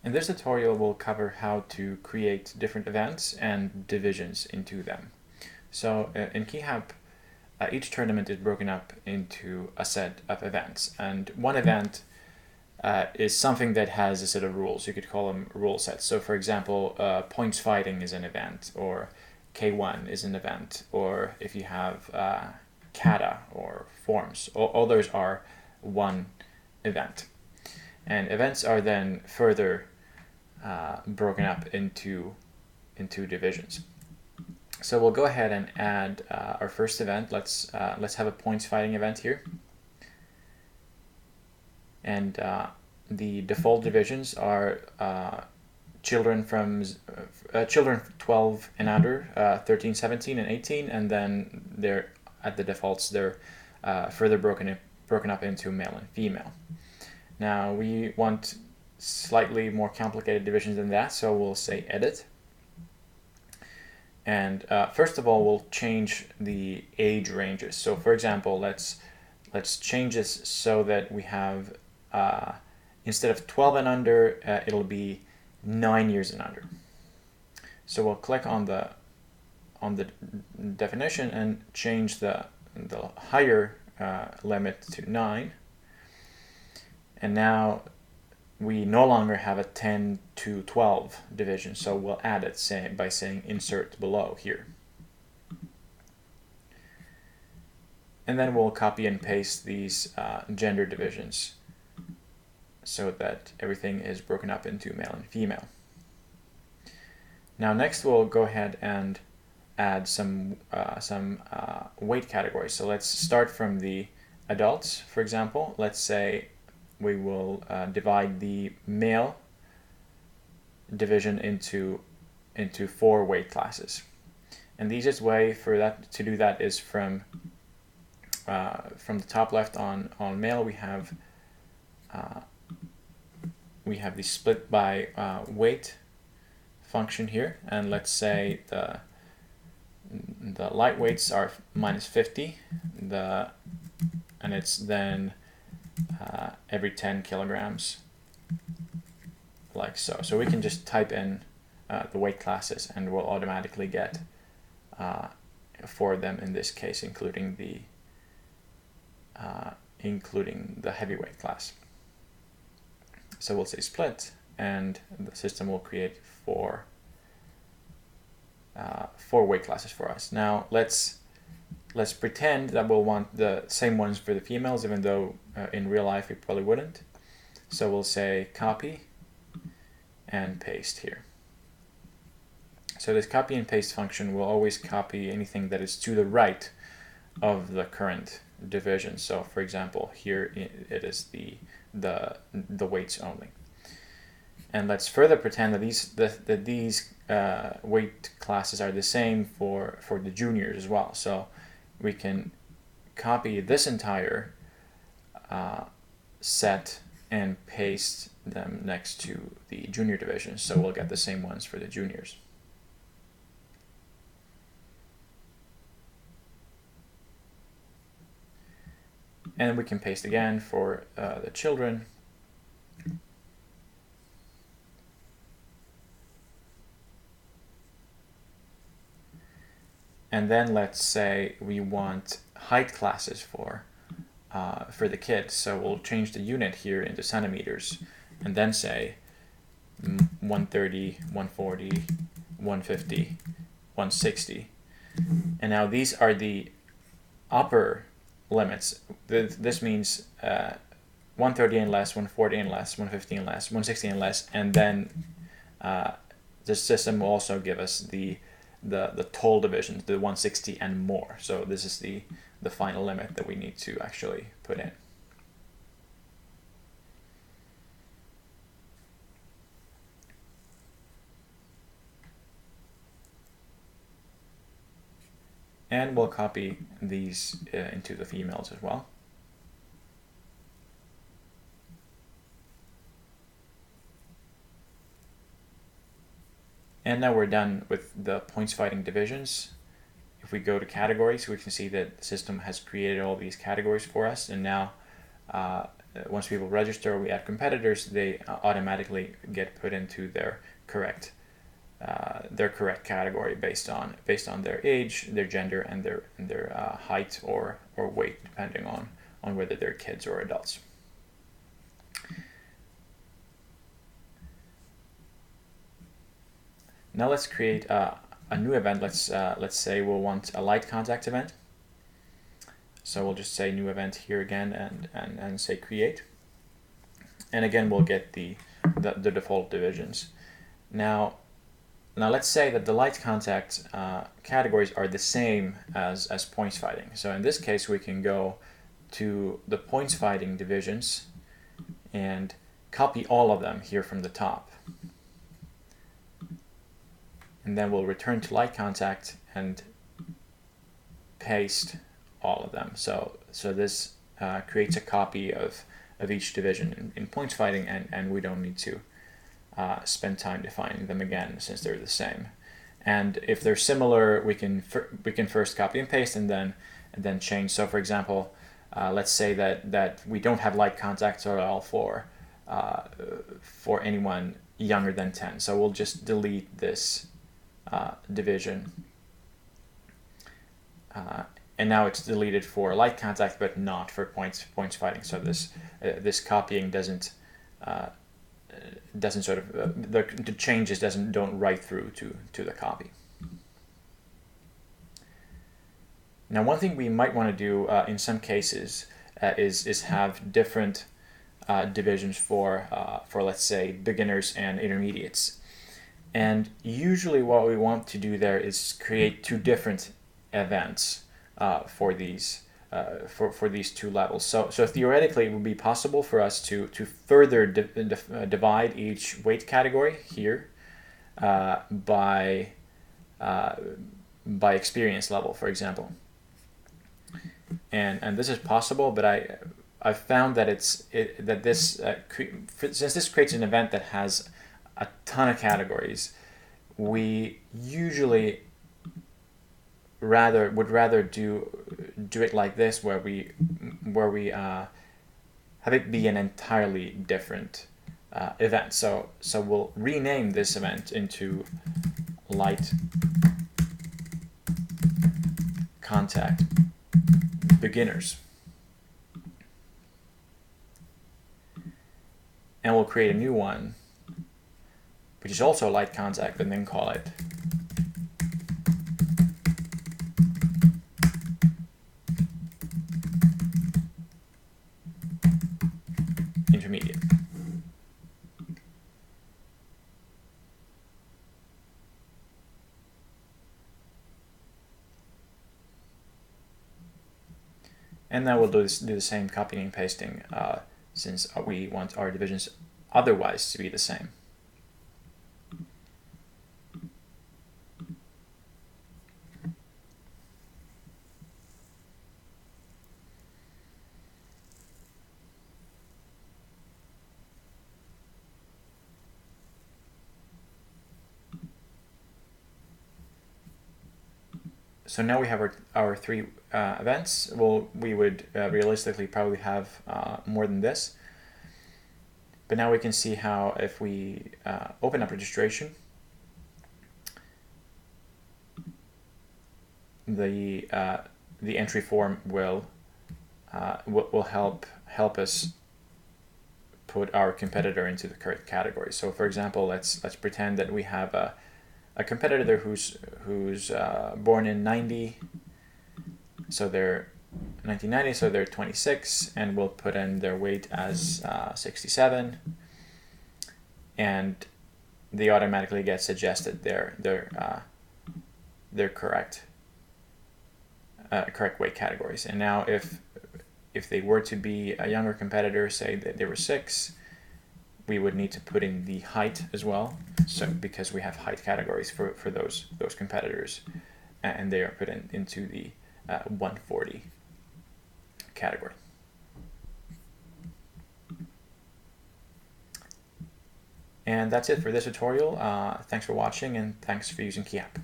In this tutorial, we'll cover how to create different events and divisions into them. So in Kihapp, each tournament is broken up into a set of events, and one event is something that has a set of rules. You could call them rule sets. So for example, points fighting is an event, or K1 is an event, or if you have kata or forms, all those are one event. And events are then further broken up into divisions. So we'll go ahead and add our first event. Let's have a points fighting event here. And the default divisions are children 12 and under, 13, 17, and 18, and then they're at the defaults they're further broken up into male and female. Now we want slightly more complicated divisions than that, so we'll say edit. And first of all, we'll change the age ranges. So for example, let's change this so that we have instead of 12 and under, it'll be 9 years and under. So we'll click on the definition and change the higher limit to 9. And now we no longer have a 10 to 12 division, so we'll add it by saying insert below here. And then we'll copy and paste these gender divisions so that everything is broken up into male and female. Now next we'll go ahead and add some weight categories. So let's start from the adults, for example. Let's say we will divide the male division into 4 weight classes. And the easiest way to do that is from the top left on male, we have the split by weight function here, and let's say the light weights are -50, and it's then every 10 kilograms, like so. So we can just type in the weight classes and we'll automatically get 4 of them in this case, including the heavyweight class. So we'll say split, and the system will create 4 weight classes for us. Now let's pretend that we'll want the same ones for the females, even though in real life we probably wouldn't. So we'll say copy and paste here. So this copy and paste function will always copy anything that is to the right of the current division. So for example, here it is the weights only. And let's further pretend that these weight classes are the same for the juniors as well. So we can copy this entire set and paste them next to the junior division, so we'll get the same ones for the juniors. And we can paste again for the children. And then let's say we want height classes for the kids. So we'll change the unit here into centimeters and then say 130, 140, 150, 160. And now these are the upper limits. This means 130 and less, 140 and less, 150 and less, 160 and less, and then the system will also give us the tall divisions, the 160 and more. So this is the final limit that we need to actually put in. And we'll copy these into the females as well. And now we're done with the points fighting divisions. If we go to categories, we can see that the system has created all these categories for us, and now once people register or we add competitors, they automatically get put into their correct category based on their age, their gender, and their height or weight, depending on whether they're kids or adults. Now let's create a new event. Let's say we'll want a light contact event. So we'll just say new event here again and say create. And again, we'll get the default divisions. Now let's say that the light contact categories are the same as points fighting. So in this case, we can go to the points fighting divisions and copy all of them here from the top. And then we'll return to light contact and paste all of them. So this creates a copy of each division in points fighting, and we don't need to spend time defining them again since they're the same. And if they're similar, we can first copy and paste and then change. So for example, let's say that we don't have light contacts at all for anyone younger than 10. So we'll just delete this division, and now it's deleted for light contact but not for points fighting. So this copying doesn't sort of the changes don't write through to the copy. Now one thing we might want to do in some cases is have different divisions for let's say beginners and intermediates. And usually what we want to do there is create two different events for these two levels. So theoretically, it would be possible for us to further divide each weight category here by experience level, for example. And this is possible, but I've found that since this creates an event that has a ton of categories, we usually would rather do it like this, where we have it be an entirely different event. So we'll rename this event into light contact beginners, and we'll create a new one which is also light contact, and then call it intermediate. And then we'll do the same copying and pasting since we want our divisions otherwise to be the same. So now we have our three events. Well, we would realistically probably have more than this. But now we can see how if we open up registration, the entry form will help us put our competitor into the correct category. So for example, let's pretend that we have a competitor who's born in 90, so they're 1990, so they're 26, and we'll put in their weight as 67, and they automatically get suggested their correct weight categories. And now if they were to be a younger competitor, say that they were 6, we would need to put in the height as well, so because we have height categories for those competitors, and they are put into the 140 category. And that's it for this tutorial. Thanks for watching, and thanks for using Kihapp.